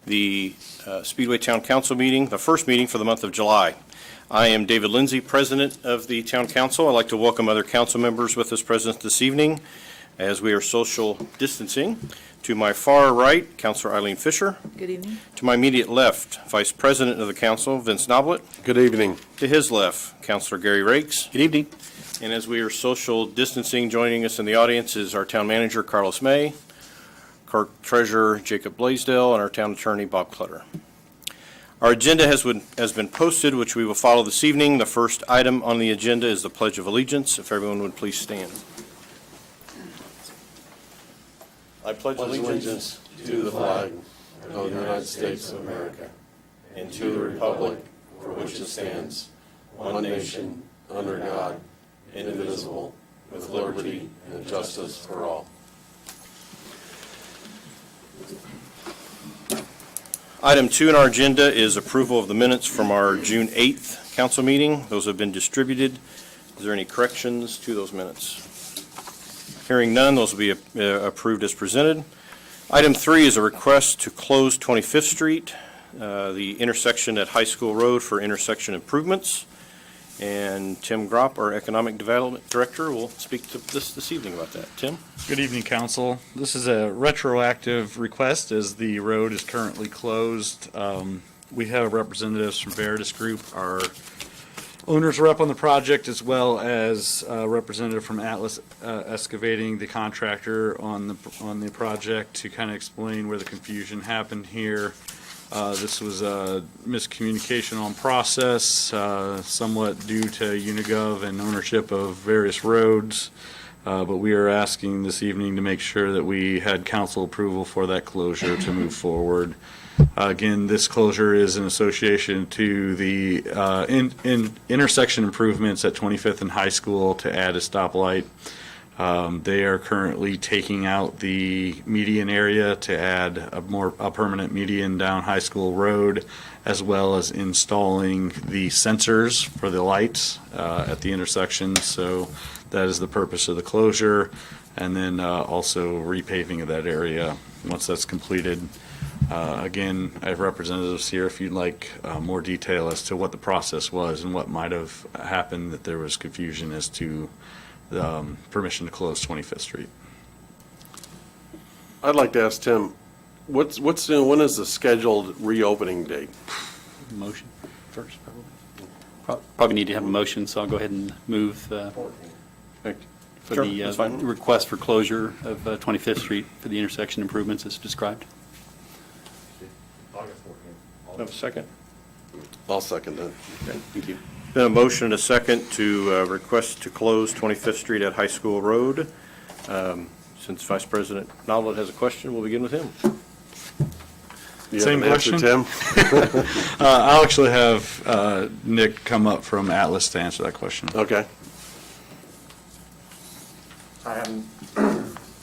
the Speedway Town Council meeting, the first meeting for the month of July. I am David Lindsay, President of the Town Council. I'd like to welcome other council members with us present this evening as we are social distancing. To my far right, Councilor Eileen Fisher. Good evening. To my immediate left, Vice President of the Council, Vince Noblet. Good evening. To his left, Councilor Gary Rakes. Good evening. And as we are social distancing, joining us in the audience is our Town Manager, Carlos May, Clerk Treasurer, Jacob Blaisdell, and our Town Attorney, Bob Clutter. Our agenda has been posted, which we will follow this evening. The first item on the agenda is the Pledge of Allegiance. If everyone would please stand. I pledge Allegiance to the flag of the United States of America and to the republic for which it stands, one nation, under God, indivisible, with liberty and justice for all. Item 2 in our agenda is approval of the minutes from our June 8th council meeting. Those have been distributed. Is there any corrections to those minutes? Hearing none, those will be approved as presented. Item 3 is a request to close 25th Street, the intersection at High School Road for intersection improvements. And Tim Gropp, our Economic Development Director, will speak to this evening about that. Tim? Good evening, Council. This is a retroactive request as the road is currently closed. We have representatives from Veritas Group, our owner's rep on the project, as well as a representative from Atlas Excavating, the contractor on the project, to kind of explain where the confusion happened here. This was a miscommunication on process, somewhat due to Unigov and ownership of various roads. But we are asking this evening to make sure that we had council approval for that closure to move forward. Again, this closure is in association to the intersection improvements at 25th and High School to add a stoplight. They are currently taking out the median area to add a permanent median down High School Road, as well as installing the sensors for the lights at the intersection. So that is the purpose of the closure, and then also repaving of that area once that's completed. Again, I have representatives here if you'd like more detail as to what the process was and what might have happened, that there was confusion as to the permission to close 25th Street. I'd like to ask Tim, when is the scheduled reopening date? Motion first, probably. Probably need to have a motion, so I'll go ahead and move for Sure, that's fine. the request for closure of 25th Street for the intersection improvements as described. Have a second? I'll second that. Okay, thank you. Been a motion and a second to request to close 25th Street at High School Road. Since Vice President Noblet has a question, we'll begin with him. You Same have an answer, question? Tim? I'll actually have Nick come up from Atlas to answer that question. Okay. Hi,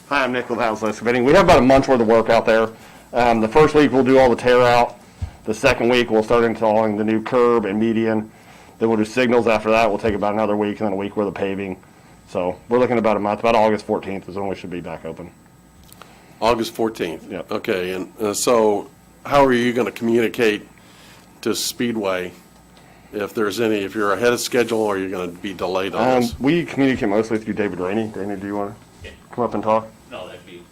I'm Nick with Atlas Excavating. We have about a month's worth of work out there. The first week we'll do all the tear out. The second week we'll start installing the new curb and median. Then we'll do signals after that. We'll take about another week and then a week worth of paving. So we're looking at about a month. About August 14th is when we should be back open. August 14th? Yep. Okay, and so how are you going to communicate to Speedway if you're ahead of schedule, or you're going to be delayed on this? We communicate mostly through David Rainey. Rainey, do you want to come up and talk? No, that'd be.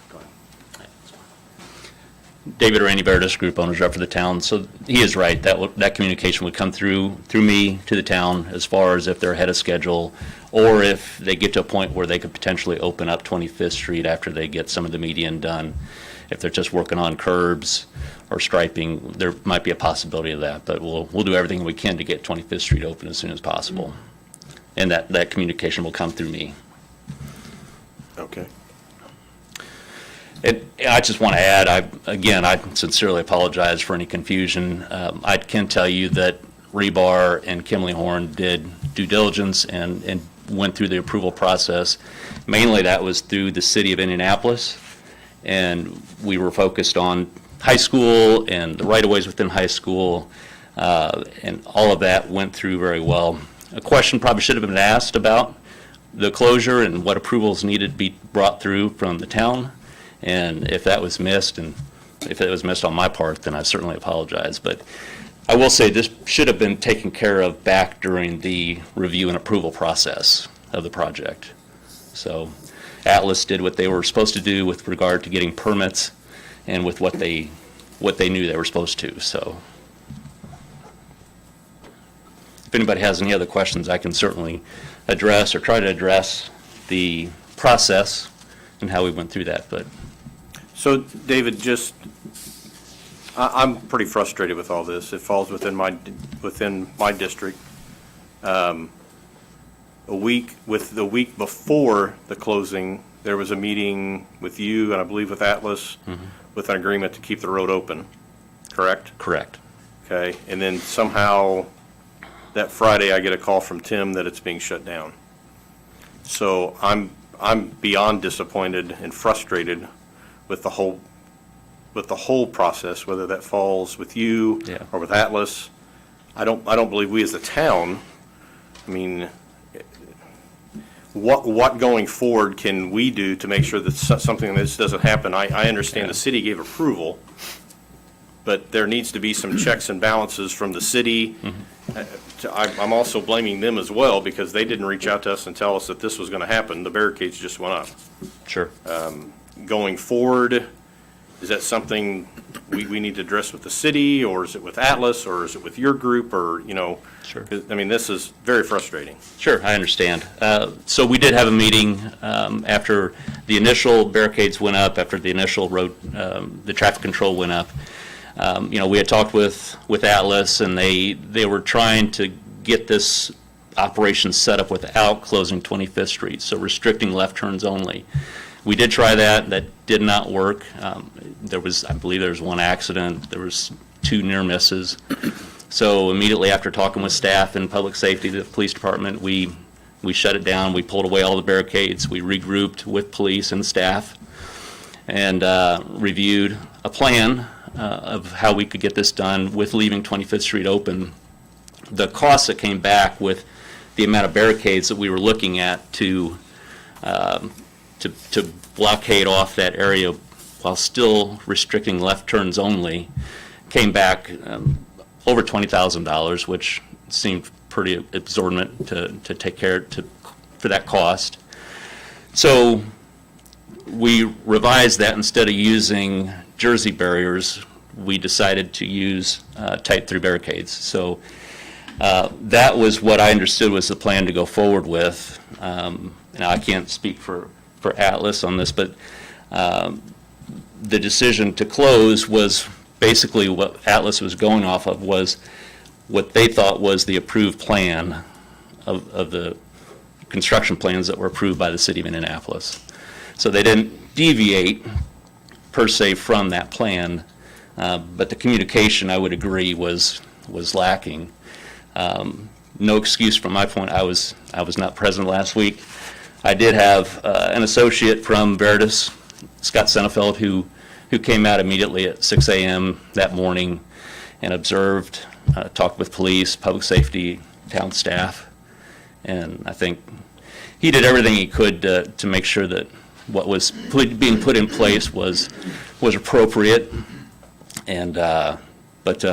Go ahead. David Rainey, Veritas Group, owner's rep for the town. So he is right. That communication would come through me to the town as far as if they're ahead of schedule, or if they get to a point where they could potentially open up 25th Street after they get some of the median done. If they're just working on curbs or striping, there might be a possibility of that. But we'll do everything we can to get 25th Street open as soon as possible. And that communication will come through me. Okay. I just want to add, I sincerely apologize for any confusion. I can tell you that Rebar and Kimley Horn did due diligence and went through the approval process. Mainly that was through the city of Indianapolis, and we were focused on high school and the right-of-ways within high school, and all of that went through very well. A question probably should have been asked about the closure and what approvals needed to be brought through from the town. And if that was missed, and if it was missed on my part, then I certainly apologize. But I will say this should have been taken care of back during the review and approval process of the project. So Atlas did what they were supposed to do with regard to getting permits and with what they knew they were supposed to, so. If anybody has any other questions, I can certainly address or try to address the process and how we went through that, but. So, David, I'm pretty frustrated with all this. It falls within my district. The week before the closing, there was a meeting with you and I believe with Atlas with an agreement to keep the road open, correct? Correct. Okay, and then somehow that Friday I get a call from Tim that it's being shut down. So I'm beyond disappointed and frustrated with the whole process, whether that falls with you Yeah. or with Atlas. I don't believe we as a town, I mean, what going forward can we do to make sure that something like this doesn't happen? I understand the city gave approval, but there needs to be some checks and balances from the city. I'm also blaming them as well because they didn't reach out to us and tell us that this was going to happen. The barricades just went up. Sure. Going forward, is that something we need to address with the city, or is it with Atlas, or is it with your group, or, Sure. I mean, this is very frustrating. Sure, I understand. So we did have a meeting after the initial barricades went up, after the initial road, the traffic control went up. We had talked with Atlas, and they were trying to get this operation set up without closing 25th Street, so restricting left turns only. We did try that. That did not work. I believe there was one accident. There was 2 near misses. So immediately after talking with staff and public safety, the police department, we shut it down. We pulled away all the barricades. We regrouped with police and staff and reviewed a plan of how we could get this done with leaving 25th Street open. The costs that came back with the amount of barricades that we were looking at to blockade off that area while still restricting left turns only came back over $20,000, which seemed pretty exorbitant to take care for that cost. So we revised that. Instead of using Jersey barriers, we decided to use Type 3 barricades. So that was what I understood was the plan to go forward with. Now, I can't speak for Atlas on this, but the decision to close was basically what Atlas was going off of was what they thought was the approved plan of the construction plans that were approved by the city of Indianapolis. So they didn't deviate per se from that plan, but the communication, I would agree, was lacking. No excuse from my point. I was not present last week. I did have an associate from Veritas, Scott Senefeld, who came out immediately at 6 a.m. that morning and observed, talked with police, public safety, town staff, and I think he did everything he could to make sure that what was being put in place was appropriate. And but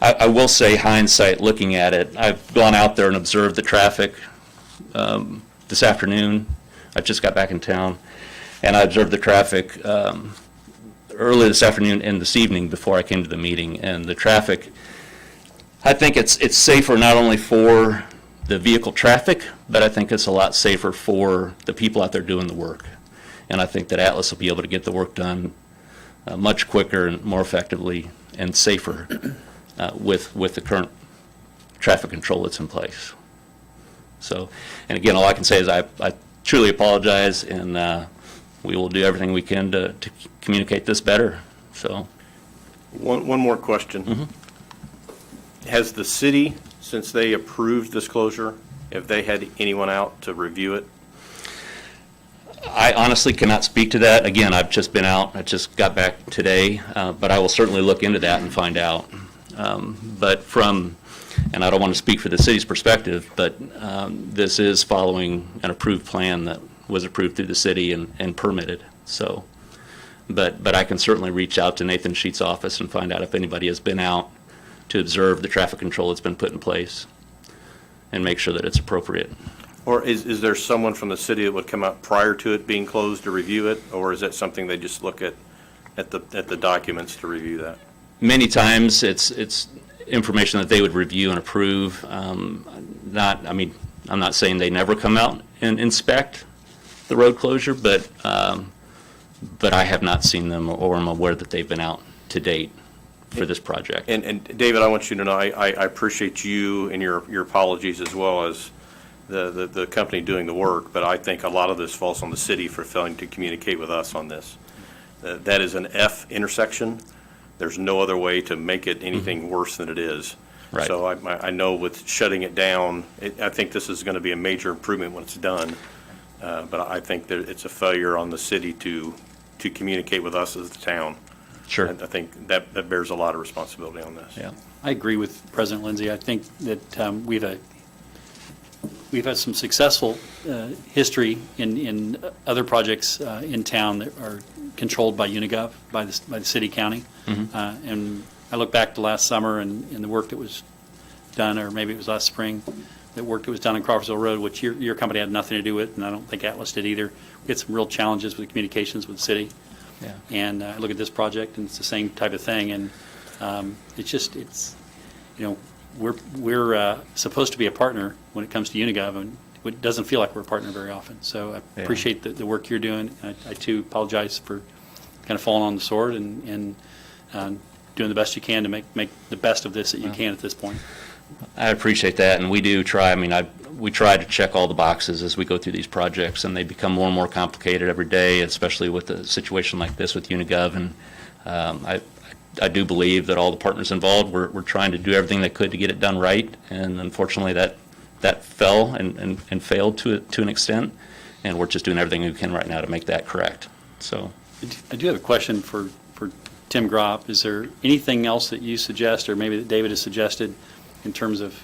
I will say, hindsight, looking at it, I've gone out there and observed the traffic this afternoon. I just got back in town, and I observed the traffic early this afternoon and this evening before I came to the meeting. And the traffic, I think it's safer not only for the vehicle traffic, but I think it's a lot safer for the people out there doing the work. And I think that Atlas will be able to get the work done much quicker and more effectively and safer with the current traffic control that's in place. So, and again, all I can say is I truly apologize, and we will do everything we can to communicate this better. So, One more question. Has the city, since they approved this closure, have they had anyone out to review it? I honestly cannot speak to that. Again, I've just been out. I just got back today, but I will certainly look into that and find out. But and I don't want to speak for the city's perspective, but this is following an approved plan that was approved through the city and permitted. So But I can certainly reach out to Nathan Sheets' office and find out if anybody has been out to observe the traffic control that's been put in place and make sure that it's appropriate. Or is there someone from the city that would come out prior to it being closed to review it? Or is that something they just look at the documents to review that? Many times, it's information that they would review and approve. I'm not saying they never come out and inspect the road closure, but I have not seen them, or I'm aware that they've been out to date for this project. And David, I want you to know, I appreciate you and your apologies as well as the company doing the work, but I think a lot of this falls on the city for failing to communicate with us on this. That is an F intersection. There's no other way to make it anything worse than it is. Right. So I know with shutting it down, I think this is going to be a major improvement when it's done. But I think that it's a failure on the city to communicate with us as the town. Sure. I think that bears a lot of responsibility on this. Yeah. I agree with President Lindsay. I think that we've had some successful history in other projects in town that are controlled by Unigov, by the city county. And I look back to last summer and the work that was done, or maybe it was last spring, the work that was done on Crawfordsville Road, which your company had nothing to do with, and I don't think Atlas did either. We had some real challenges with communications with the city. Yeah. And I look at this project, and it's the same type of thing. And we're supposed to be a partner when it comes to Unigov, and it doesn't feel like we're a partner very often. So I appreciate the work you're doing. I too apologize for kind of falling on the sword and doing the best you can to make the best of this that you can at this point. I appreciate that, and we do try. We try to check all the boxes as we go through these projects, and they become more and more complicated every day, especially with a situation like this with Unigov. And I do believe that all the partners involved were trying to do everything they could to get it done right, and unfortunately that fell and failed to an extent, and we're just doing everything we can right now to make that correct. So I do have a question for Tim Gropp. Is there anything else that you suggest, or maybe that David has suggested, in terms of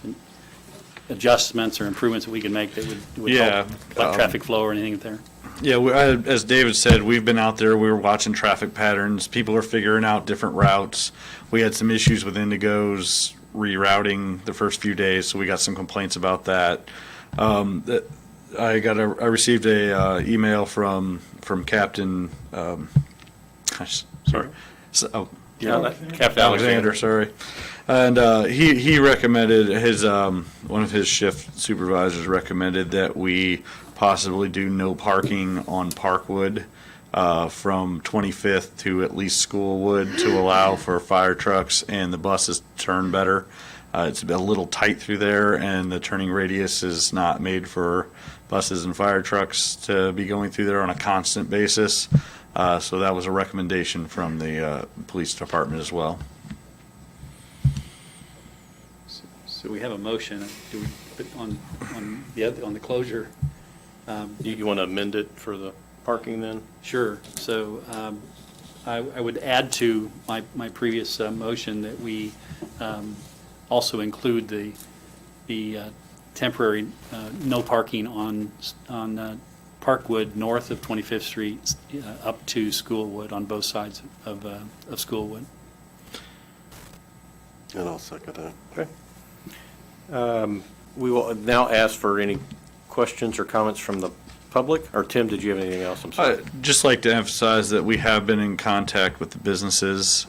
adjustments or improvements that we can make that would help like traffic flow or anything there? Yeah, as David said, we've been out there, we were watching traffic patterns, people are figuring out different routes. We had some issues with Indigo's rerouting the first few days, so we got some complaints about that. I received a email from Captain, sorry. Captain Alexander, sorry. And he recommended, one of his shift supervisors recommended that we possibly do no parking on Parkwood from 25th to at least Schoolwood to allow for fire trucks and the buses to turn better. It's a little tight through there, and the turning radius is not made for buses and fire trucks to be going through there on a constant basis. So that was a recommendation from the police department as well. So we have a motion. Do we put on the closure? You want to amend it for the parking then? Sure. So I would add to my previous motion that we also include the temporary no parking on Parkwood north of 25th Street up to Schoolwood on both sides of Schoolwood. And I'll second that. Okay. We will now ask for any questions or comments from the public. Or Tim, did you have anything else? I'm sorry. I'd just like to emphasize that we have been in contact with the businesses.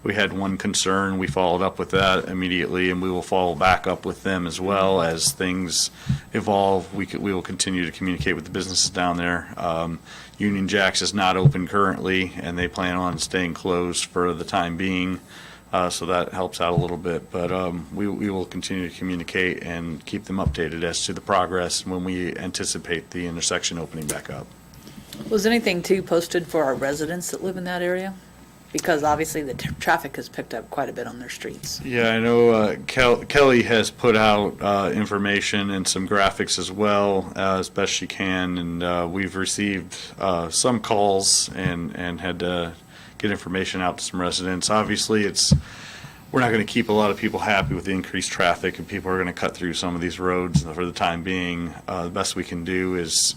We had one concern. We followed up with that immediately, and we will follow back up with them as well as things evolve. We will continue to communicate with the businesses down there. Union Jacks is not open currently, and they plan on staying closed for the time being. So that helps out a little bit, but we will continue to communicate and keep them updated as to the progress when we anticipate the intersection opening back up. Was anything too posted for our residents that live in that area? Because obviously the traffic has picked up quite a bit on their streets. Yeah, I know Kelly has put out information and some graphics as well as best she can, and we've received some calls and had to get information out to some residents. Obviously, it's we're not going to keep a lot of people happy with the increased traffic, and people are going to cut through some of these roads for the time being. The best we can do is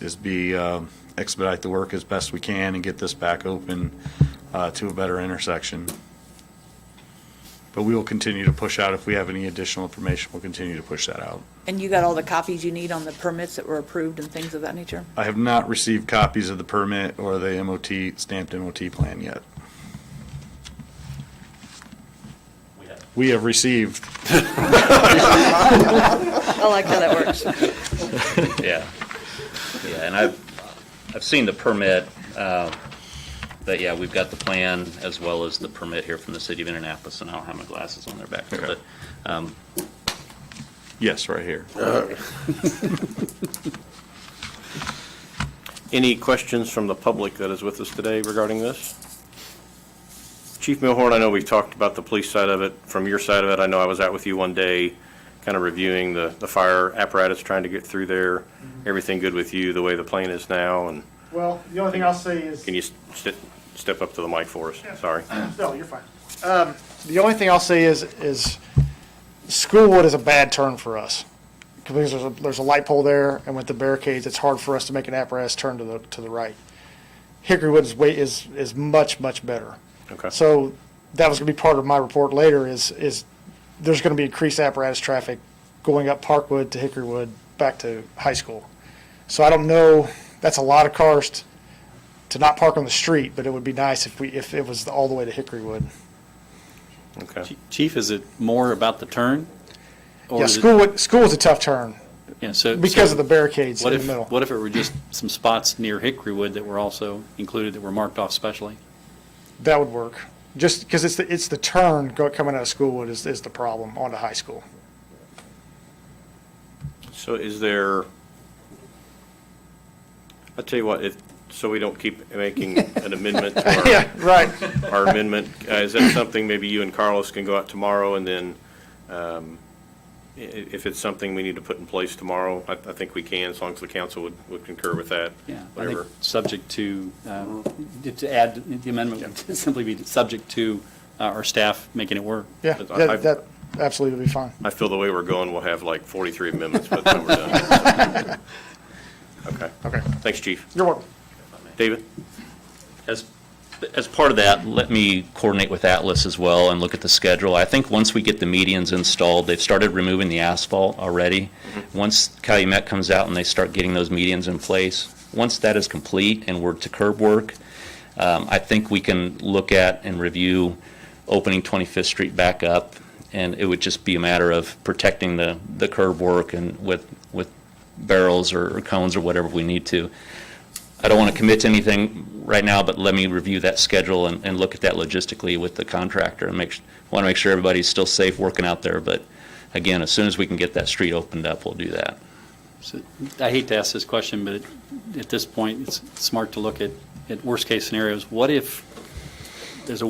expedite the work as best we can and get this back open to a better intersection. But we will continue to push out. If we have any additional information, we'll continue to push that out. And you got all the copies you need on the permits that were approved and things of that nature? I have not received copies of the permit or the stamped MOT plan yet. We have received. I like how that works. Yeah. Yeah, and I've seen the permit, but yeah, we've got the plan as well as the permit here from the city of Indianapolis, and I don't have my glasses on there back there, Okay. but, Yes, right here. Any questions from the public that is with us today regarding this? Chief Milhorn, I know we've talked about the police side of it. From your side of it, I know I was out with you one day, kind of reviewing the fire apparatus, trying to get through there. Everything good with you, the way the plane is now? And Well, the only thing I'll say is, can you step up to the mic for us? Sorry. no, you're fine. The only thing I'll say is Schoolwood is a bad turn for us. Because there's a light pole there, and with the barricades, it's hard for us to make an apparatus turn to the right. Hickorywood is much, much better. Okay. So that was going to be part of my report later is there's going to be increased apparatus traffic going up Parkwood to Hickorywood back to high school. So I don't know, that's a lot of cars to not park on the street, but it would be nice if it was all the way to Hickorywood. Okay. Chief, is it more about the turn? Or Yeah, is it- Schoolwood's a tough turn Yeah, so. because so of the barricades in What the if, middle. what if it were just some spots near Hickorywood that were also included, that were marked off specially? That would work. Just because it's the turn coming out of Schoolwood is the problem onto high school. So is there, I'll tell you what, so we don't keep making an amendment to our Yeah, right. our amendment, is that something maybe you and Carlos can go out tomorrow, and then if it's something we need to put in place tomorrow, I think we can, as long as the council would concur with that. Yeah, I Whatever. think subject to add, the amendment would simply be subject to our staff making it work. Yeah, But that absolutely would be fine. I feel the way we're going, we'll have like 43 amendments by the time we're done. Okay. Okay. Thanks, Chief. You're welcome. David? as part of that, let me coordinate with Atlas as well and look at the schedule. I think once we get the medians installed, they've started removing the asphalt already. Once Calumet comes out and they start getting those medians in place, once that is complete and we're to curb work, I think we can look at and review opening 25th Street back up, and it would just be a matter of protecting the curb work and with barrels or cones or whatever we need to. I don't want to commit to anything right now, but let me review that schedule and look at that logistically with the contractor and want to make sure everybody's still safe working out there. But again, as soon as we can get that street opened up, we'll do that. So, I hate to ask this question, but at this point, it's smart to look at worst-case scenarios. What if there's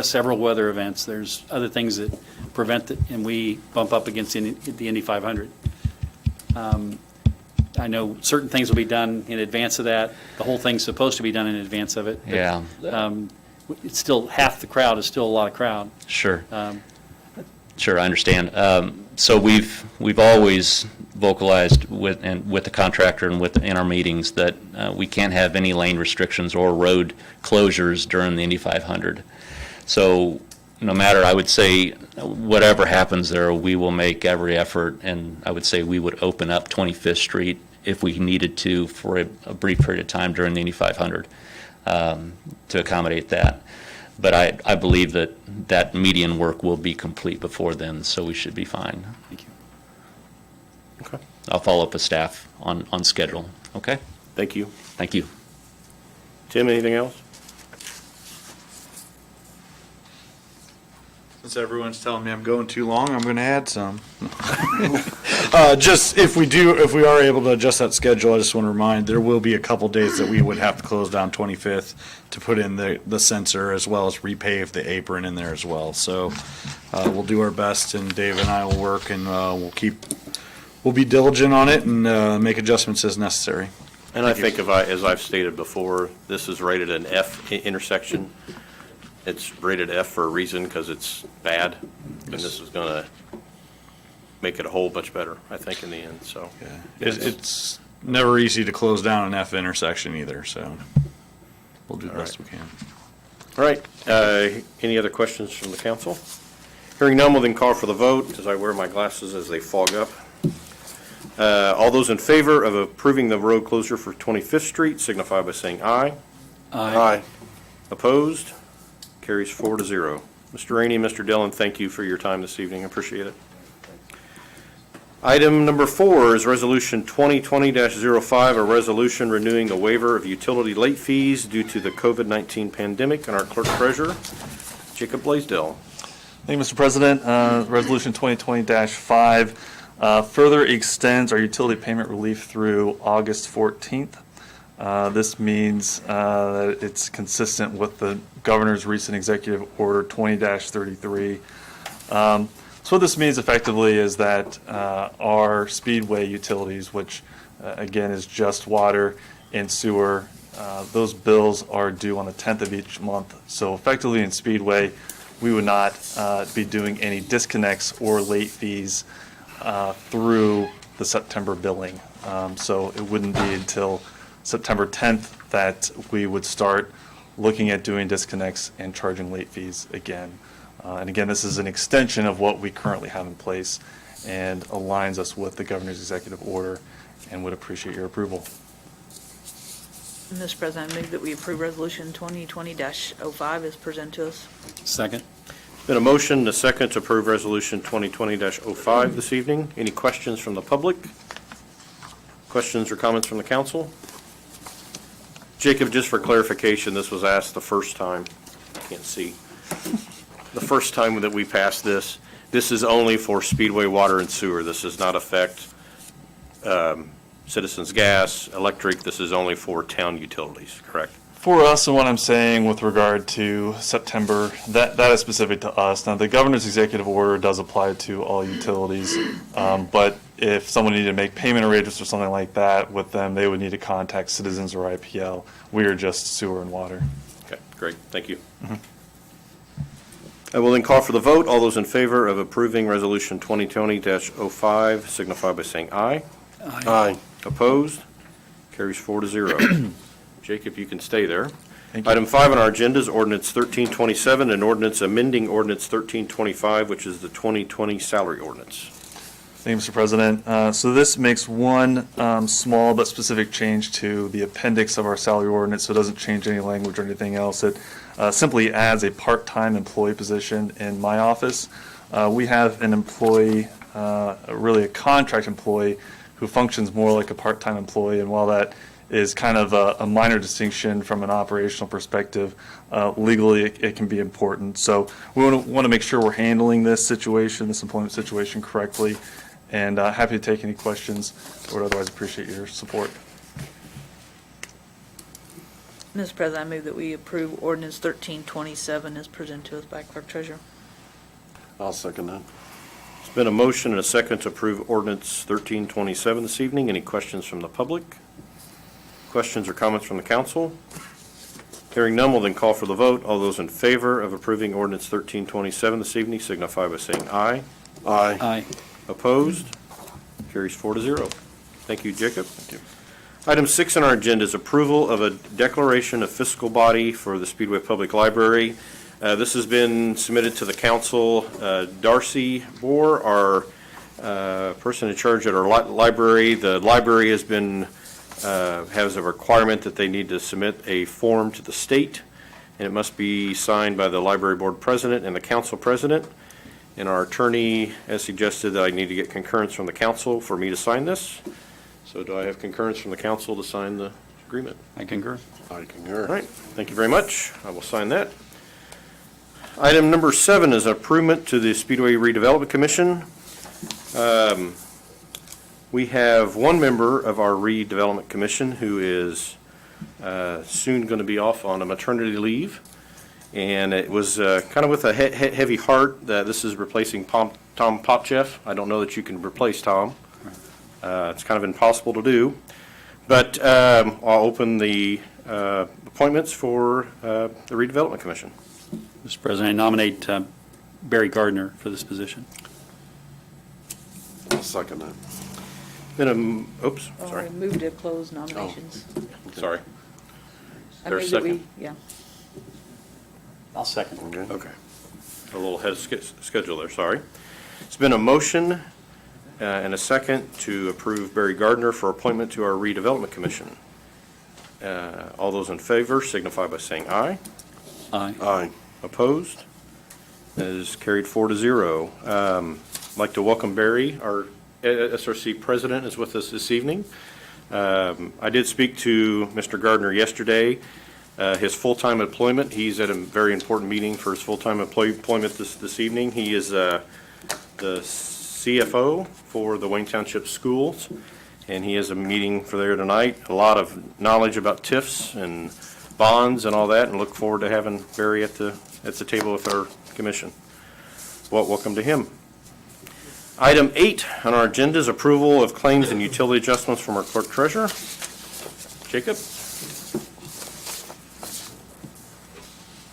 several weather events, there's other things that prevent it, and we bump up against the Indy 500? I know certain things will be done in advance of that. The whole thing's supposed to be done in advance of it. But, Yeah. It's still, half the crowd is still a lot of crowd. Sure. Sure, I understand. So we've always vocalized with the contractor and in our meetings that we can't have any lane restrictions or road closures during the Indy 500. So no matter, I would say, whatever happens there, we will make every effort, and I would say we would open up 25th Street if we needed to for a brief period of time during the Indy 500 to accommodate that. But I believe that median work will be complete before then, so we should be fine. Thank you. Okay. I'll follow up with staff on schedule, okay? Thank you. Thank you. Tim, anything else? Since everyone's telling me I'm going too long, I'm going to add some. Just if we are able to adjust that schedule, I just want to remind, there will be a couple days that we would have to close down 25th to put in the sensor as well as repave the apron in there as well. So we'll do our best, and Dave and I will work, and we'll be diligent on it and make adjustments as necessary. And I think as I've stated before, this is rated an F intersection. It's rated F for a reason, because it's bad, and this is going to make it a whole bunch better, I think, in the end, so. It's never easy to close down an F intersection either, so we'll do the best we can. All right, any other questions from the council? Hearing none, we'll then call for the vote, as I wear my glasses as they fog up. All those in favor of approving the road closure for 25th Street signify by saying aye. Aye. Opposed? Carries 4-0. Mr. Rainey and Mr. Dillon, thank you for your time this evening. I appreciate it. Item number 4 is Resolution 2020-05, a resolution renewing the waiver of utility late fees due to the COVID-19 pandemic, and our clerk treasurer, Jacob Blaisdell. Thank you, Mr. President. Resolution 2020-5 further extends our utility payment relief through August 14th. This means that it's consistent with the governor's recent executive order 20-33. So what this means effectively is that our speedway utilities, which again is just water and sewer, those bills are due on the 10th of each month. So effectively in speedway, we would not be doing any disconnects or late fees through the September billing. So it wouldn't be until September 10th that we would start looking at doing disconnects and charging late fees again. And again, this is an extension of what we currently have in place and aligns us with the governor's executive order, and would appreciate your approval. Mr. President, I move that we approve Resolution 2020-05 as presented to us. Second. Been a motion and a second to approve Resolution 2020-05 this evening. Any questions from the public? Questions or comments from the council? Jacob, just for clarification, this was asked the first time. I can't see. The first time that we passed this, this is only for Speedway Water and Sewer. This does not affect Citizens Gas, Electric. This is only for town utilities, correct? For us, and what I'm saying with regard to September, that is specific to us. Now, the governor's executive order does apply to all utilities, but if someone needed to make payment arrangements or something like that with them, they would need to contact Citizens or IPL. We are just sewer and water. Okay, great. Thank you. I will then call for the vote. All those in favor of approving Resolution 2020-05 signify by saying aye. Aye. Opposed? Carries 4-0. Jacob, you can stay there. Thank you. Item 5 on our agenda is Ordinance 1327, an ordinance amending Ordinance 1325, which is the 2020 salary ordinance. Thank you, Mr. President. So this makes one small but specific change to the appendix of our salary ordinance, so it doesn't change any language or anything else. It simply adds a part-time employee position in my office. We have an employee, really a contract employee, who functions more like a part-time employee, and while that is kind of a minor distinction from an operational perspective, legally it can be important. So we want to make sure we're handling this situation, this employment situation correctly, and happy to take any questions. I would otherwise appreciate your support. Mr. President, I move that we approve Ordinance 1327 as presented to us by Clerk Treasurer. I'll second that. It's been a motion and a second to approve Ordinance 1327 this evening. Any questions from the public? Questions or comments from the council? Hearing none, we'll then call for the vote. All those in favor of approving Ordinance 1327 this evening signify by saying aye. Aye. Aye. Opposed? Carries 4-0. Thank you, Jacob. Thank you. Item 6 on our agenda is approval of a declaration of fiscal body for the Speedway Public Library. This has been submitted to the council. Darcy Bohr, our person in charge at our library, the library has been has a requirement that they need to submit a form to the state, and it must be signed by the library board president and the council president. And our attorney has suggested that I need to get concurrence from the council for me to sign this. So do I have concurrence from the council to sign the agreement? I concur. I concur. All right, thank you very much. I will sign that. Item number 7 is approval to the Speedway Redevelopment Commission. We have one member of our Redevelopment Commission who is soon going to be off on a maternity leave. And it was kind of with a heavy heart that this is replacing Tom Popcheff. I don't know that you can replace Tom. It's kind of impossible to do. But I'll open the appointments for the Redevelopment Commission. Mr. President, I nominate Barry Gardner for this position. I'll second that. Oops, Oh, sorry, I moved to close nominations. sorry. I there a move that we- second? Yeah. I'll second. Okay. Okay. A little ahead of schedule there, sorry. It's been a motion and a second to approve Barry Gardner for appointment to our redevelopment commission. All those in favor signify by saying aye. Aye. Aye. Opposed? That is carried 4-0. I'd like to welcome Barry, our SRC president, is with us this evening. I did speak to Mr. Gardner yesterday. His full-time employment, he's at a very important meeting for his full-time employment this evening. He is the CFO for the Wayne Township Schools, and he has a meeting for there tonight. A lot of knowledge about TIFs and bonds and all that, and look forward to having Barry at the table with our commission. Well, welcome to him. Item 8 on our agenda is approval of claims and utility adjustments from our clerk treasurer. Jacob?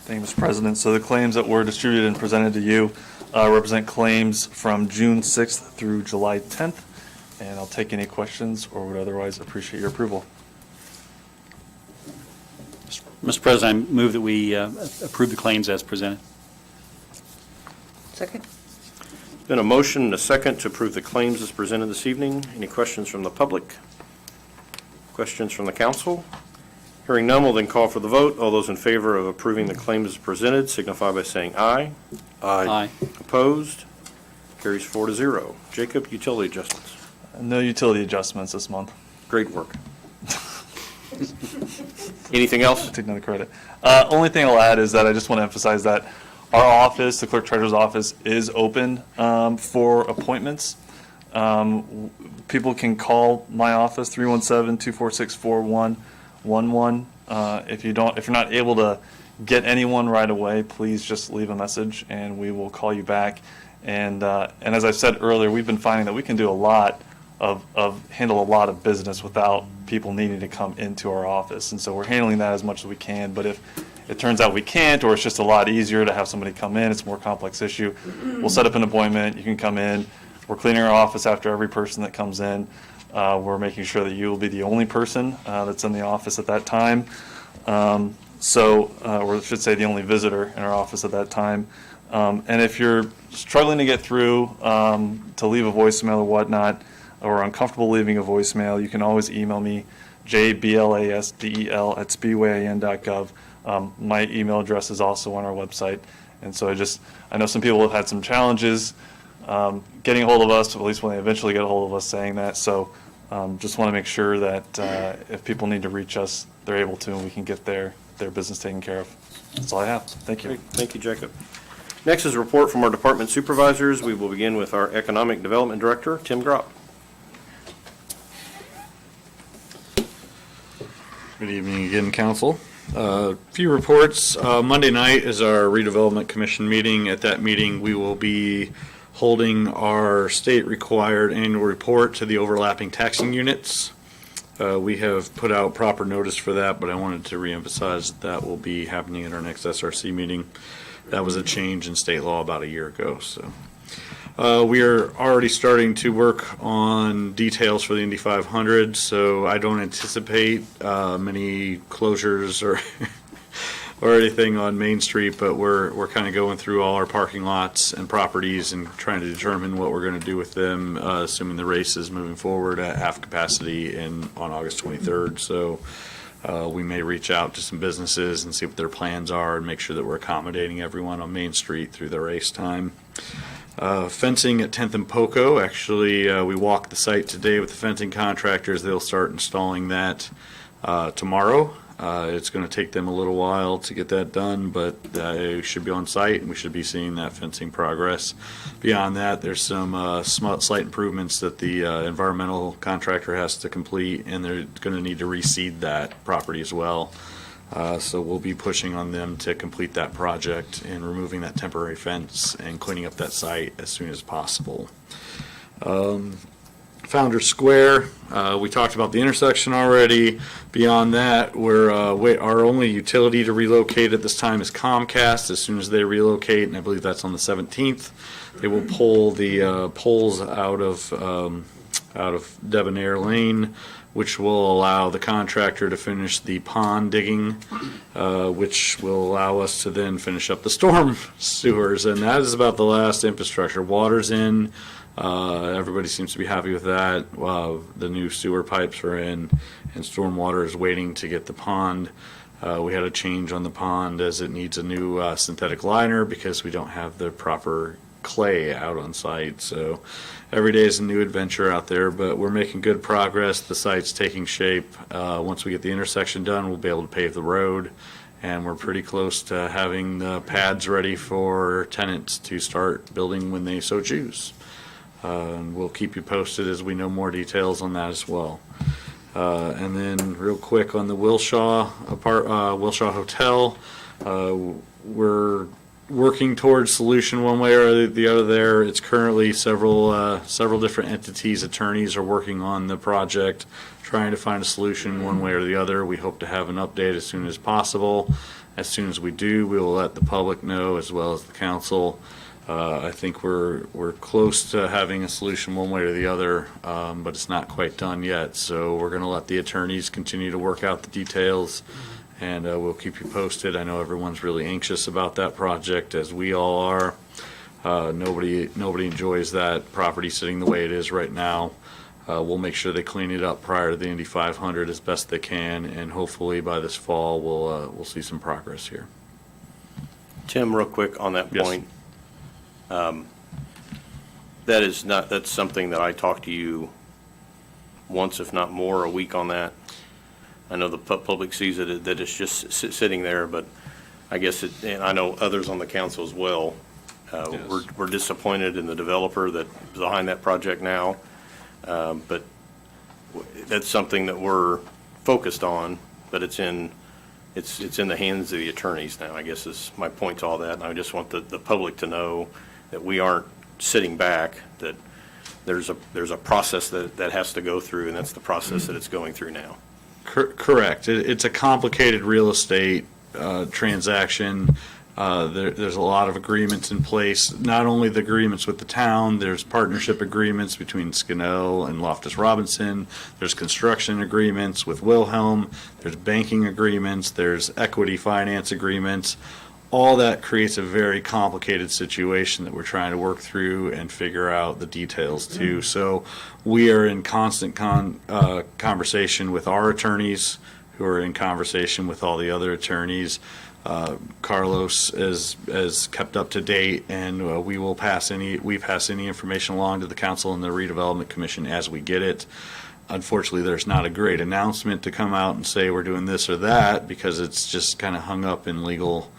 Thank you, Mr. President. So the claims that were distributed and presented to you represent claims from June 6th through July 10th, and I'll take any questions or would otherwise appreciate your approval. Mr. President, I move that we approve the claims as presented. Second? Been a motion and a second to approve the claims as presented this evening. Any questions from the public? Questions from the council? Hearing none, we'll then call for the vote. All those in favor of approving the claims as presented signify by saying aye. Aye. Opposed? Carries 4-0. Jacob, utility adjustments. No utility adjustments this month. Great work. Anything else? Take none of the credit. Only thing I'll add is that I just want to emphasize that our office, the clerk treasurer's office, is open for appointments. People can call my office, 317-246-4111. If you're not able to get anyone right away, please just leave a message and we will call you back. And as I said earlier, we've been finding that we can do handle a lot of business without people needing to come into our office. And so we're handling that as much as we can. But if it turns out we can't, or it's just a lot easier to have somebody come in, it's a more complex issue, we'll set up an appointment. You can come in. We're cleaning our office after every person that comes in. We're making sure that you will be the only person that's in the office at that time. Or I should say the only visitor in our office at that time. And if you're struggling to get through, to leave a voicemail or whatnot, or uncomfortable leaving a voicemail, you can always email me, jblasdel@speedwayin.gov. My email address is also on our website. And so I know some people have had some challenges getting a hold of us, at least when they eventually get a hold of us saying that. So just want to make sure that if people need to reach us, they're able to, and we can get their business taken care of. That's all I have. Thank you. Great. Thank you, Jacob. Next is a report from our department supervisors. We will begin with our Economic Development Director, Tim Gropp. Good evening again, council. A few reports. Monday night is our redevelopment commission meeting. At that meeting, we will be holding our state-required annual report to the overlapping taxing units. We have put out proper notice for that, but I wanted to reemphasize that will be happening at our next SRC meeting. That was a change in state law about a year ago. So we are already starting to work on details for the Indy 500, so I don't anticipate many closures or or anything on Main Street, but we're kind of going through all our parking lots and properties and trying to determine what we're going to do with them, assuming the race is moving forward at half capacity on August 23rd. So we may reach out to some businesses and see what their plans are and make sure that we're accommodating everyone on Main Street through the race time. Fencing at 10th and Poco, actually, we walked the site today with the fencing contractors. They'll start installing that tomorrow. It's going to take them a little while to get that done, but they should be on site and we should be seeing that fencing progress. Beyond that, there's some slight improvements that the environmental contractor has to complete, and they're going to need to reseed that property as well. So we'll be pushing on them to complete that project and removing that temporary fence and cleaning up that site as soon as possible. Founders Square, we talked about the intersection already. Beyond that, our only utility to relocate at this time is Comcast. As soon as they relocate, and I believe that's on the 17th, they will pull the poles out of Debonair Lane, which will allow the contractor to finish the pond digging, which will allow us to then finish up the storm sewers. And that is about the last infrastructure. Water's in. Everybody seems to be happy with that. The new sewer pipes are in, and stormwater is waiting to get the pond. We had a change on the pond as it needs a new synthetic liner because we don't have the proper clay out on site. So every day is a new adventure out there, but we're making good progress. The site's taking shape. Once we get the intersection done, we'll be able to pave the road, and we're pretty close to having the pads ready for tenants to start building when they so choose. And we'll keep you posted as we know more details on that as well. And then real quick on the Wilshaw Hotel, we're working towards solution one way or the other there. It's currently several different entities, attorneys are working on the project, trying to find a solution one way or the other. We hope to have an update as soon as possible. As soon as we do, we will let the public know as well as the council. I think we're close to having a solution one way or the other, but it's not quite done yet. So we're going to let the attorneys continue to work out the details, and we'll keep you posted. I know everyone's really anxious about that project, as we all are. Nobody enjoys that property sitting the way it is right now. We'll make sure they clean it up prior to the Indy 500 as best they can, and hopefully by this fall we'll see some progress here. Tim, real quick on that Yes. point. That's something that I talk to you once, if not more, a week on that. I know the public sees it, that it's just sitting there, but I guess and I know others on the council as well. Yes. We're disappointed in the developer that's behind that project now. But that's something that we're focused on, but it's in the hands of the attorneys now, I guess is my point to all that. And I just want the public to know that we aren't sitting back, that there's a process that has to go through, and that's the process that it's going through now. Correct. It's a complicated real estate transaction. There's a lot of agreements in place, not only the agreements with the town, there's partnership agreements between Skinnell and Loftus Robinson, there's construction agreements with Wilhelm, there's banking agreements, there's equity finance agreements. All that creates a very complicated situation that we're trying to work through and figure out the details too. So we are in constant conversation with our attorneys, who are in conversation with all the other attorneys. Carlos is kept up to date, and we pass any information along to the council and the redevelopment commission as we get it. Unfortunately, there's not a great announcement to come out and say we're doing this or that, because it's just kind of hung up in legal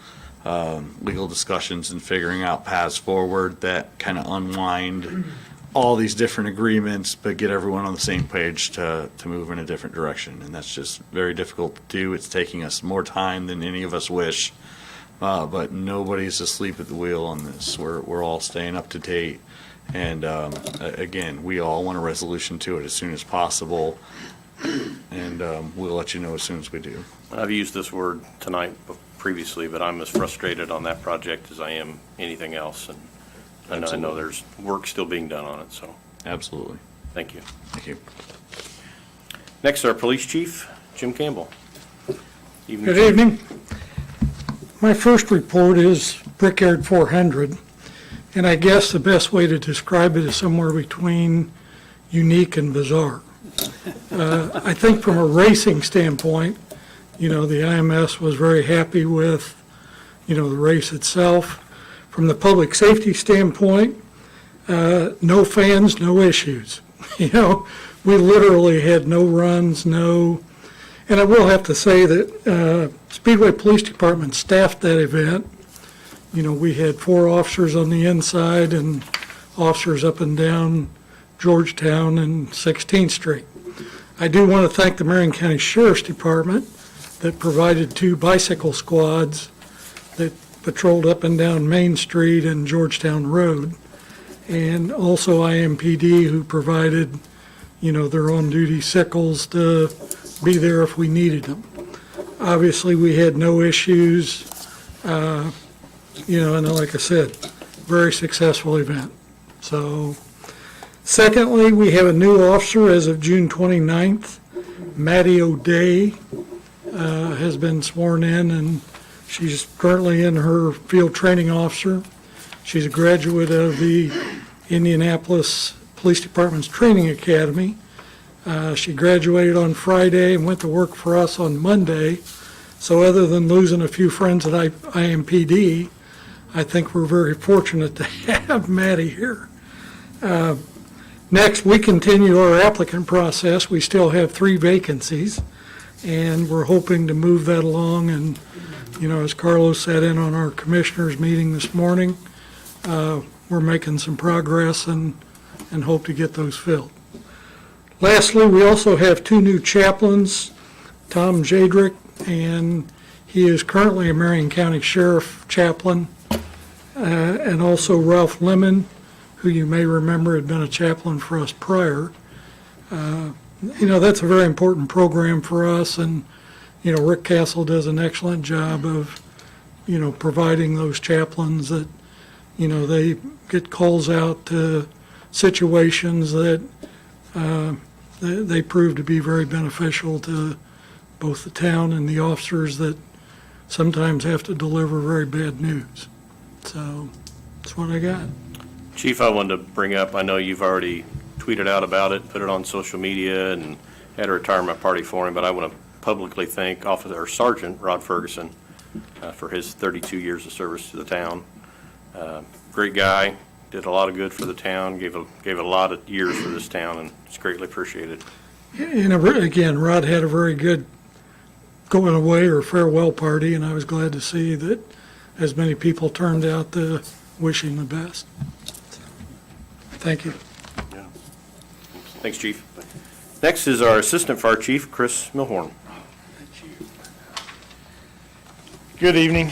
discussions and figuring out paths forward that kind of unwind all these different agreements, but get everyone on the same page to move in a different direction. And that's just very difficult to do. It's taking us more time than any of us wish, but nobody's asleep at the wheel on this. We're all staying up to date. And again, we all want a resolution to it as soon as possible. And we'll let you know as soon as we do. I've used this word tonight previously, but I'm as frustrated on that project as I am anything else. And I know there's work still being done on it, so Absolutely. thank you. Thank you. Next, our police chief, Jim Campbell. Good evening. My first report is Brickyard 400, and I guess the best way to describe it is somewhere between unique and bizarre. I think from a racing standpoint, the IMS was very happy with, the race itself. From the public safety standpoint, no fans, no issues. We literally had no runs, and I will have to say that Speedway Police Department staffed that event. We had 4 officers on the inside and officers up and down Georgetown and 16th Street. I do want to thank the Marion County Sheriff's Department that provided 2 bicycle squads that patrolled up and down Main Street and Georgetown Road, and also IMPD, who provided their on-duty sickles to be there if we needed them. Obviously, we had no issues, and like I said, very successful event. So, secondly, we have a new officer as of June 29th. Maddie O'Day has been sworn in, and she's currently in her field training officer. She's a graduate of the Indianapolis Police Department's Training Academy. She graduated on Friday and went to work for us on Monday. So other than losing a few friends at IMPD, I think we're very fortunate to have Maddie here. Next, we continue our applicant process. We still have 3 vacancies, and we're hoping to move that along. And, as Carlos sat in on our commissioners meeting this morning, we're making some progress and hope to get those filled. Lastly, we also have 2 new chaplains, Tom Jadrick, and he is currently a Marion County Sheriff chaplain, and also Ralph Lemon, who you may remember had been a chaplain for us prior. That's a very important program for us, and, Rick Castle does an excellent job of, providing those chaplains that, they get calls out to situations that they prove to be very beneficial to both the town and the officers that sometimes have to deliver very bad news. So that's what I got. Chief, I wanted to bring up, I know you've already tweeted out about it, put it on social media, and had a retirement party for him, but I want to publicly thank Sergeant Rod Ferguson for his 32 years of service to the town. Great guy, did a lot of good for the town, gave a lot of years for this town, and it's greatly appreciated. And again, Rod had a very good going away or farewell party, and I was glad to see that as many people turned out to wish him the best. Thank you. Thanks, Chief. Next is our Assistant Fire Chief, Chris Milhorn. Good evening.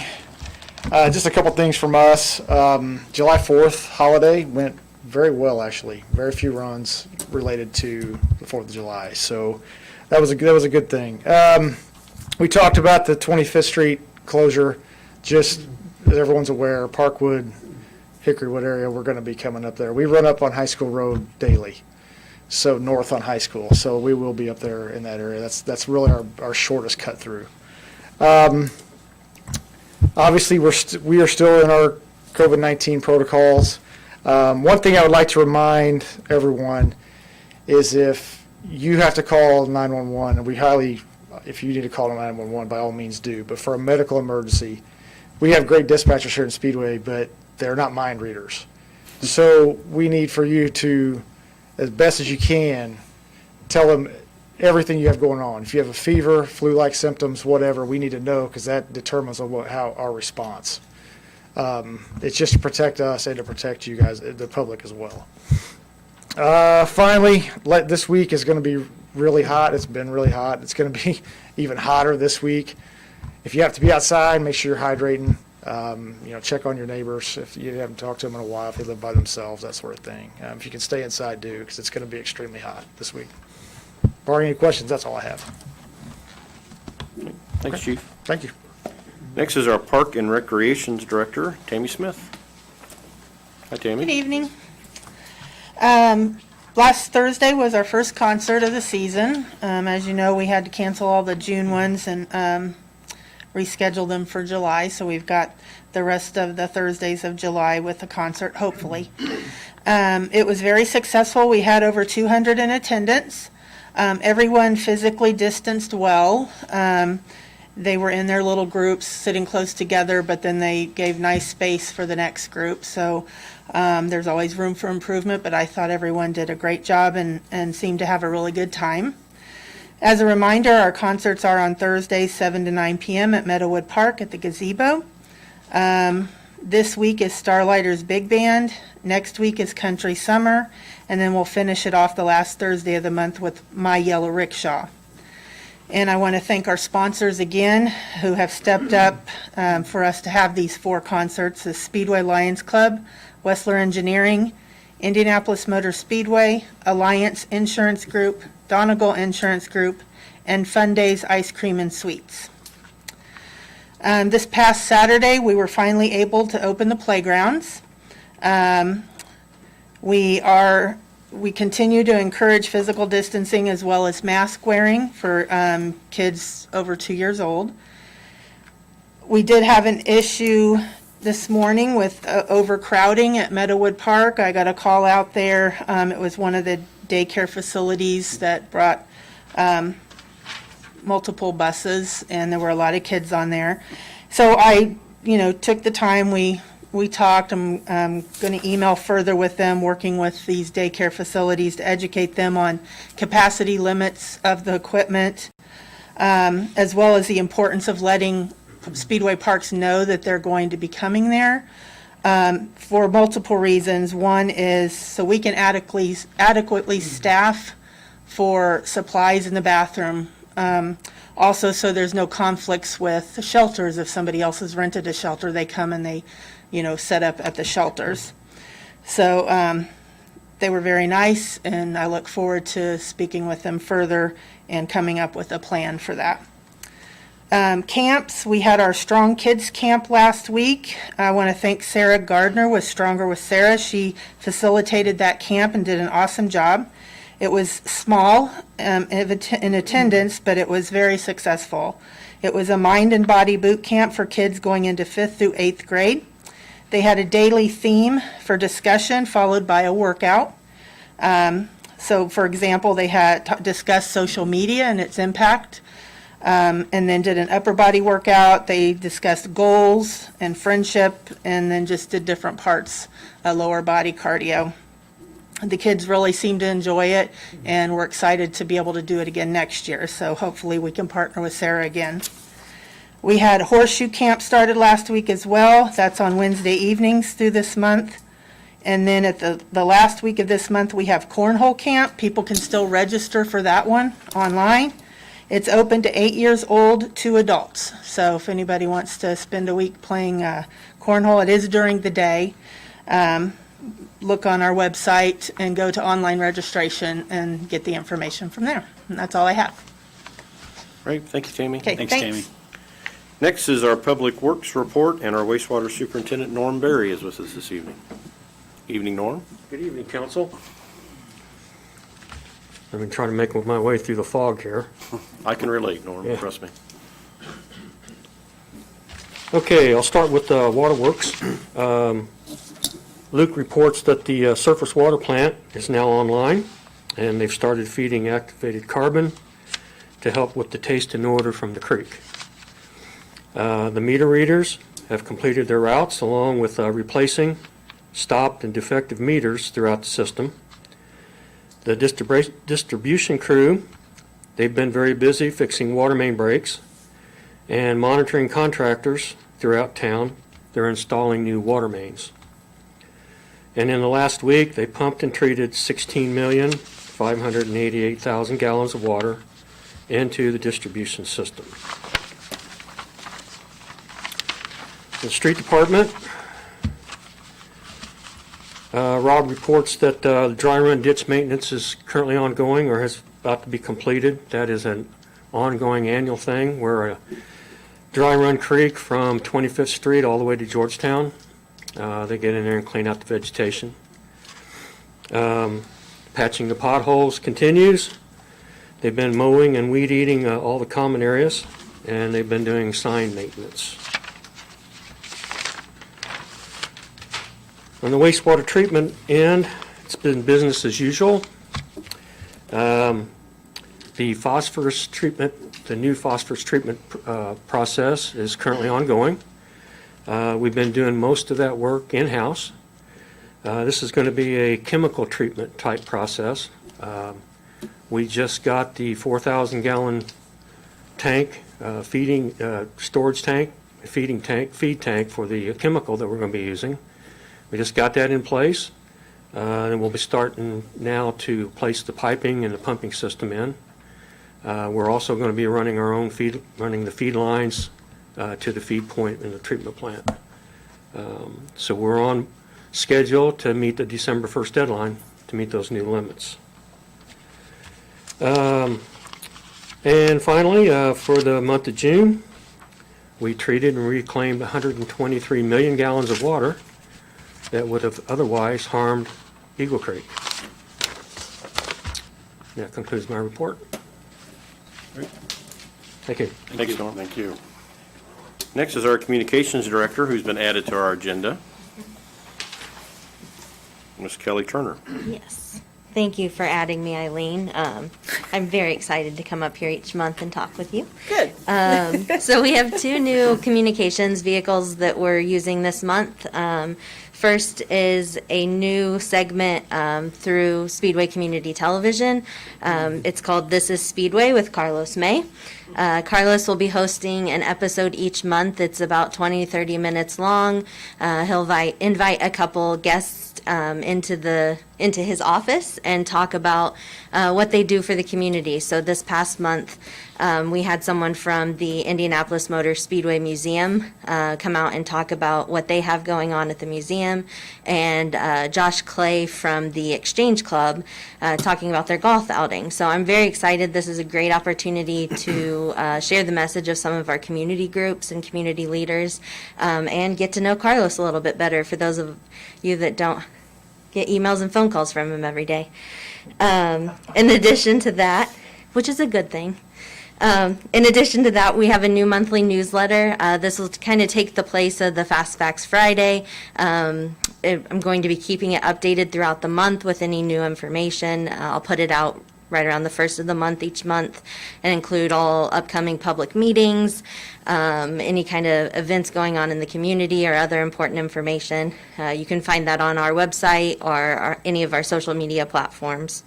Just a couple things from us. July 4th holiday went very well, actually. Very few runs related to the 4th of July. So that was a good thing. We talked about the 25th Street closure. Just as everyone's aware, Parkwood, Hickorywood area, we're going to be coming up there. We run up on High School Road daily, so north on High School. So we will be up there in that area. That's really our shortest cut through. Obviously, we are still in our COVID-19 protocols. One thing I would like to remind everyone is if you have to call 911, and if you need to call 911, by all means do. But for a medical emergency, we have great dispatchers here in Speedway, but they're not mind readers. So we need for you to, as best as you can, tell them everything you have going on. If you have a fever, flu-like symptoms, whatever, we need to know because that determines how our response. It's just to protect us and to protect you guys, the public as well. Finally, this week is going to be really hot. It's been really hot. It's going to be even hotter this week. If you have to be outside, make sure you're hydrating. Check on your neighbors if you haven't talked to them in a while, if they live by themselves, that sort of thing. If you can stay inside, do, because it's going to be extremely hot this week. Barring any questions, that's all I have. Thanks, Chief. Thank you. Next is our Park and Recreations Director, Tammy Smith. Hi, Tammy. Good evening. Last Thursday was our first concert of the season. As you know, we had to cancel all the June ones and reschedule them for July, so we've got the rest of the Thursdays of July with the concert, hopefully. It was very successful. We had over 200 in attendance. Everyone physically distanced well. They were in their little groups, sitting close together, but then they gave nice space for the next group. So there's always room for improvement, but I thought everyone did a great job and seemed to have a really good time. As a reminder, our concerts are on Thursdays, 7 to 9 p.m. at Meadowood Park at the gazebo. This week is Starlighters Big Band. Next week is Country Summer. And then we'll finish it off the last Thursday of the month with My Yellow Rickshaw. And I want to thank our sponsors again who have stepped up for us to have these 4 concerts: the Speedway Lions Club, Wessler Engineering, Indianapolis Motor Speedway, Alliance Insurance Group, Donegal Insurance Group, and Fun Days Ice Cream and Sweets. This past Saturday, we were finally able to open the playgrounds. We continue to encourage physical distancing as well as mask wearing for kids over 2 years old. We did have an issue this morning with overcrowding at Meadowood Park. I got a call out there. It was one of the daycare facilities that brought multiple buses, and there were a lot of kids on there. So I, took the time, we talked. I'm going to email further with them, working with these daycare facilities to educate them on capacity limits of the equipment, as well as the importance of letting Speedway parks know that they're going to be coming there, for multiple reasons. One is so we can adequately staff for supplies in the bathroom. Also, so there's no conflicts with shelters. If somebody else has rented a shelter, they come and they, set up at the shelters. So they were very nice, and I look forward to speaking with them further and coming up with a plan for that. Camps, we had our Strong Kids Camp last week. I want to thank Sarah Gardner with Stronger with Sarah. She facilitated that camp and did an awesome job. It was small in attendance, but it was very successful. It was a mind and body boot camp for kids going into 5th through 8th grade. They had a daily theme for discussion followed by a workout. So, for example, they had discussed social media and its impact. And then did an upper body workout. They discussed goals and friendship, and then just did different parts, lower body cardio. The kids really seemed to enjoy it, and we're excited to be able to do it again next year. So hopefully we can partner with Sarah again. We had Horseshoe Camp started last week as well. That's on Wednesday evenings through this month. And then at the last week of this month, we have Cornhole Camp. People can still register for that one online. It's open to 8 years old to adults. So if anybody wants to spend a week playing cornhole, it is during the day. Look on our website and go to online registration and get the information from there. And that's all I have. Great, thank you, Tammy. Okay, Thanks, thanks. Tammy. Next is our Public Works report, and our wastewater superintendent, Norm Berry, is with us this evening. Evening, Norm. Good evening, council. I've been trying to make my way through the fog here. I can relate, Norm, Yeah. trust me. Okay, I'll start with Waterworks. Luke reports that the surface water plant is now online, and they've started feeding activated carbon to help with the taste and odor from the creek. The meter readers have completed their routes along with replacing stopped and defective meters throughout the system. The distribution crew, they've been very busy fixing water main breaks and monitoring contractors throughout town. They're installing new water mains. And in the last week, they pumped and treated 16,588,000 gallons of water into the distribution system. The street department, Rob reports that the dry run ditch maintenance is currently ongoing or is about to be completed. That is an ongoing annual thing where a dry run creek from 25th Street all the way to Georgetown. They get in there and clean out the vegetation. Patching the potholes continues. They've been mowing and weed eating all the common areas, and they've been doing sign maintenance. On the wastewater treatment end, it's been business as usual. The phosphorus treatment, the new phosphorus treatment process is currently ongoing. We've been doing most of that work in-house. This is going to be a chemical treatment type process. We just got the 4,000 gallon tank, feed tank for the chemical that we're going to be using. We just got that in place, and we'll be starting now to place the piping and the pumping system in. We're also going to be running our own running the feed lines to the feed point in the treatment plant. So we're on schedule to meet the December 1st deadline to meet those new limits. And finally, for the month of June, we treated and reclaimed 123 million gallons of water that would have otherwise harmed Eagle Creek. That concludes my report. Thank you. Thanks, Norm. Thank you. Next is our Communications Director, who's been added to our agenda, Ms. Kelly Turner. Yes. Thank you for adding me, Eileen. I'm very excited to come up here each month and talk with you. Good. So we have two new communications vehicles that we're using this month. First is a new segment through Speedway Community Television. It's called This is Speedway with Carlos May. Carlos will be hosting an episode each month. It's about 20-30 minutes long. He'll invite a couple guests into his office and talk about what they do for the community. So this past month, we had someone from the Indianapolis Motor Speedway Museum come out and talk about what they have going on at the museum, and Josh Clay from the Exchange Club talking about their golf outing. So I'm very excited. This is a great opportunity to share the message of some of our community groups and community leaders, and get to know Carlos a little bit better for those of you that don't get emails and phone calls from him every day. In addition to that, which is a good thing, in addition to that, we have a new monthly newsletter. This will kind of take the place of the Fast Facts Friday. I'm going to be keeping it updated throughout the month with any new information. I'll put it out right around the first of the month each month and include all upcoming public meetings, any kind of events going on in the community or other important information. You can find that on our website or any of our social media platforms.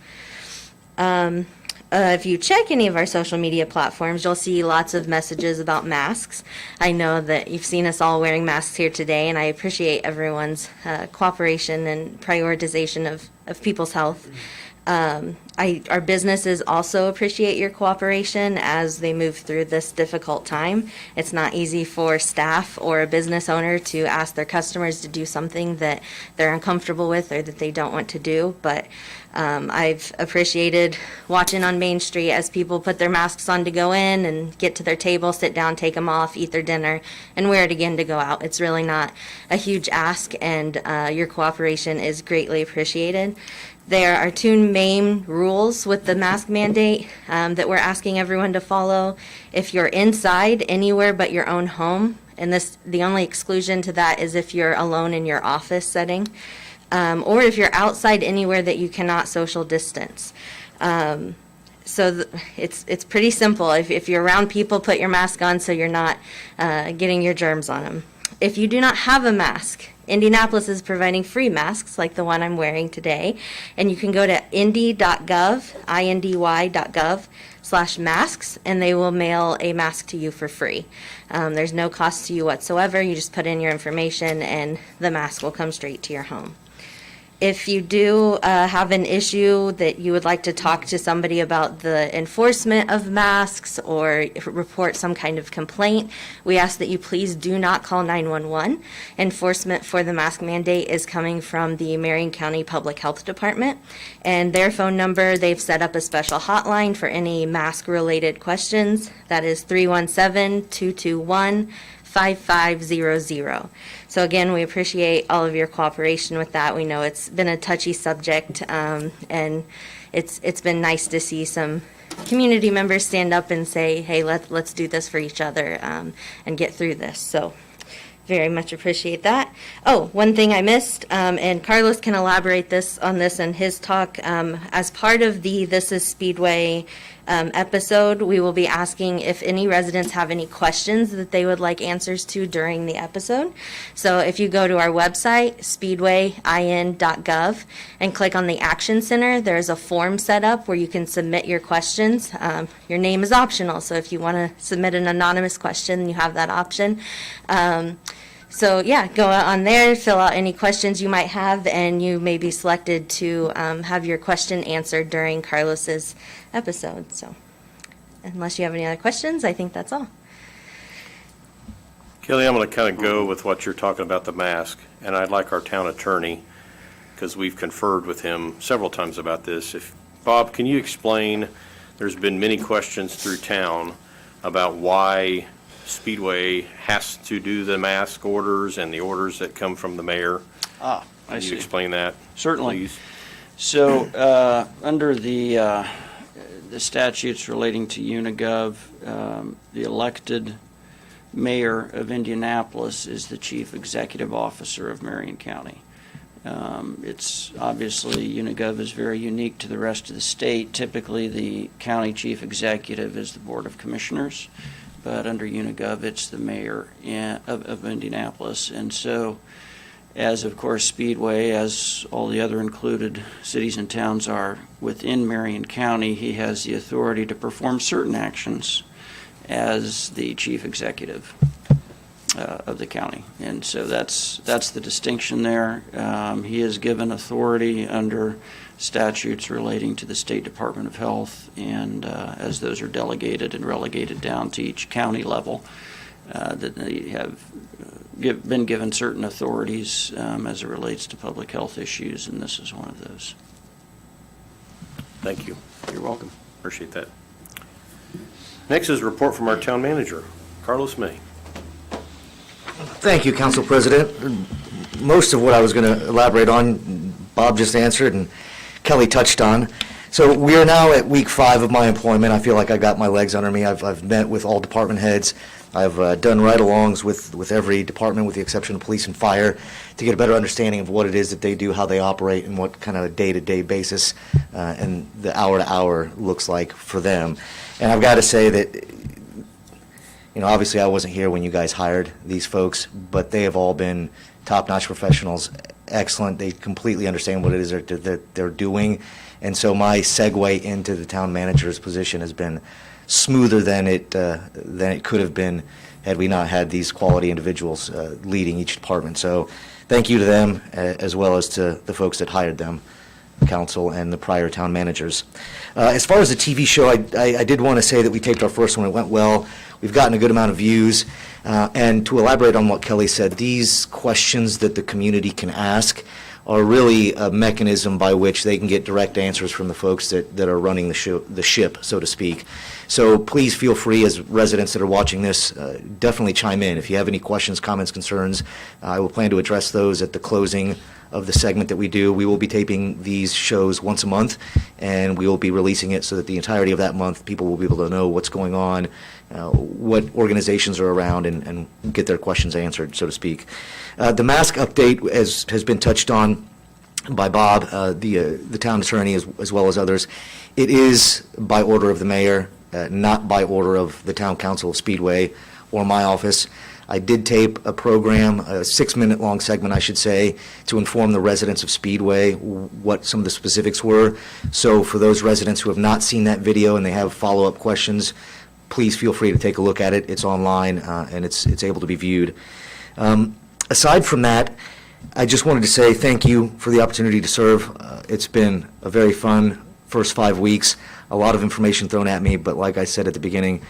If you check any of our social media platforms, you'll see lots of messages about masks. I know that you've seen us all wearing masks here today, and I appreciate everyone's cooperation and prioritization of people's health. Our businesses also appreciate your cooperation as they move through this difficult time. It's not easy for staff or a business owner to ask their customers to do something that they're uncomfortable with or that they don't want to do, but I've appreciated watching on Main Street as people put their masks on to go in and get to their table, sit down, take them off, eat their dinner, and wear it again to go out. It's really not a huge ask, and your cooperation is greatly appreciated. There are two main rules with the mask mandate that we're asking everyone to follow. If you're inside anywhere but your own home, and the only exclusion to that is if you're alone in your office setting, or if you're outside anywhere that you cannot social distance. It's pretty simple. If you're around people, put your mask on so you're not getting your germs on them. If you do not have a mask, Indianapolis is providing free masks like the one I'm wearing today, and you can go to indy.gov, indy.gov/masks, and they will mail a mask to you for free. There's no cost to you whatsoever. You just put in your information and the mask will come straight to your home. If you do have an issue that you would like to talk to somebody about the enforcement of masks or report some kind of complaint, we ask that you please do not call 911. Enforcement for the mask mandate is coming from the Marion County Public Health Department, and their phone number, they've set up a special hotline for any mask-related questions. That is 317-221-5500. So again, we appreciate all of your cooperation with that. We know it's been a touchy subject, and it's been nice to see some community members stand up and say, hey, let's do this for each other and get through this. So very much appreciate that. Oh, one thing I missed, and Carlos can elaborate on this in his talk. As part of the This is Speedway episode, we will be asking if any residents have any questions that they would like answers to during the episode. So if you go to our website, speedwayIN.gov, and click on the Action Center, there's a form set up where you can submit your questions. Your name is optional, so if you want to submit an anonymous question, you have that option. So yeah, go on there, fill out any questions you might have, and you may be selected to have your question answered during Carlos's episode. So unless you have any other questions, I think that's all. Kelly, I'm going to kind of go with what you're talking about, the mask, and I'd like our town attorney, because we've conferred with him several times about this. Bob, can you explain, there's been many questions through town about why Speedway has to do the mask orders and the orders that come from the mayor? I Can you see. explain that? Certainly. Please? So, under the statutes relating to Unigov, the elected mayor of Indianapolis is the chief executive officer of Marion County. It's obviously, Unigov is very unique to the rest of the state. Typically, the county chief executive is the Board of Commissioners, but under Unigov, it's the mayor of Indianapolis. And so, as of course Speedway, as all the other included cities and towns are within Marion County, he has the authority to perform certain actions as the chief executive of the county. And so that's the distinction there. He is given authority under statutes relating to the State Department of Health, and as those are delegated and relegated down to each county level, that they have been given certain authorities as it relates to public health issues, and this is one of those. Thank you. You're welcome. Appreciate that. Next is a report from our town manager, Carlos May. Thank you, Council President. Most of what I was going to elaborate on, Bob just answered and Kelly touched on. So we are now at week 5 of my employment. I feel like I got my legs under me. I've met with all department heads. I've done ride-alongs with every department with the exception of police and fire to get a better understanding of what it is that they do, how they operate, and what kind of a day-to-day basis and the hour-to-hour looks like for them. And I've got to say that, you know, obviously I wasn't here when you guys hired these folks, but they have all been top-notch professionals, excellent. They completely understand what it is that they're doing. And so my segue into the town manager's position has been smoother than it could have been had we not had these quality individuals leading each department. So thank you to them as well as to the folks that hired them, council and the prior town managers. As far as the TV show, I did want to say that we taped our first one. It went well. We've gotten a good amount of views. And to elaborate on what Kelly said, these questions that the community can ask are really a mechanism by which they can get direct answers from the folks that are running the ship, so to speak. So please feel free, as residents that are watching this, definitely chime in. If you have any questions, comments, concerns, I will plan to address those at the closing of the segment that we do. We will be taping these shows once a month, and we will be releasing it so that the entirety of that month, people will be able to know what's going on, what organizations are around, and get their questions answered, so to speak. The mask update, as has been touched on by Bob, the town attorney, as well as others, it is by order of the mayor, not by order of the town council of Speedway or my office. I did tape a program, a 6-minute long segment, I should say, to inform the residents of Speedway what some of the specifics were. So for those residents who have not seen that video and they have follow-up questions, please feel free to take a look at it. It's online and it's able to be viewed. Aside from that, I just wanted to say thank you for the opportunity to serve. It's been a very fun first 5 weeks. A lot of information thrown at me, but like I said at the beginning,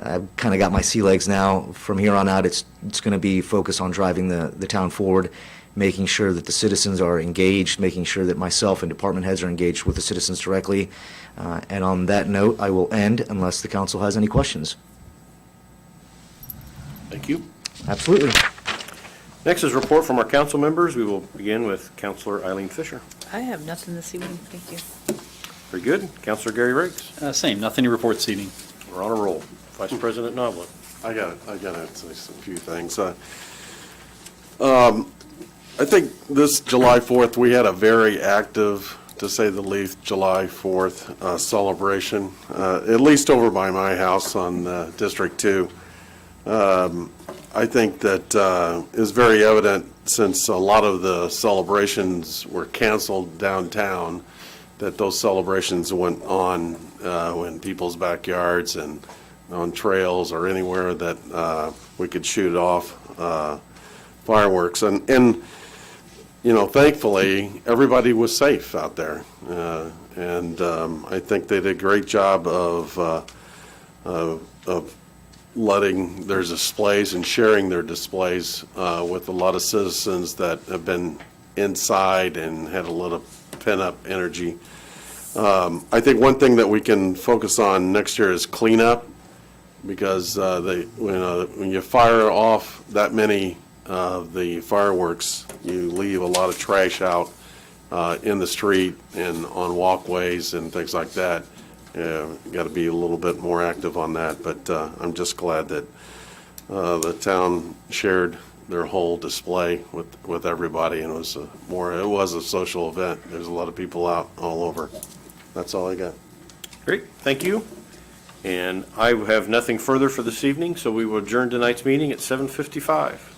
I've kind of got my sea legs now. From here on out, it's going to be focused on driving the town forward, making sure that the citizens are engaged, making sure that myself and department heads are engaged with the citizens directly. And on that note, I will end unless the council has any questions. Thank you. Absolutely. Next is a report from our council members. We will begin with Councilor Eileen Fisher. I have nothing this evening, thank you. Very good. Councilor Gary Riggs. Same, nothing to report this evening. We're on a roll. Vice President Noblin. I got to say a few things. I think this July 4th, we had a very active, to say the least, July 4th celebration, at least over by my house on District 2. I think that is very evident since a lot of the celebrations were canceled downtown, that those celebrations went on in people's backyards and on trails or anywhere that we could shoot off fireworks. And you know, thankfully, everybody was safe out there. And I think they did a great job of letting their displays and sharing their displays with a lot of citizens that have been inside and had a lot of pent-up energy. I think one thing that we can focus on next year is cleanup, because when you fire off that many of the fireworks, you leave a lot of trash out in the street and on walkways and things like that. Got to be a little bit more active on that, but I'm just glad that the town shared their whole display with everybody, and it was a social event. There's a lot of people out all over. That's all I got. Great, thank you. And I have nothing further for this evening, so we will adjourn tonight's meeting at 7:55.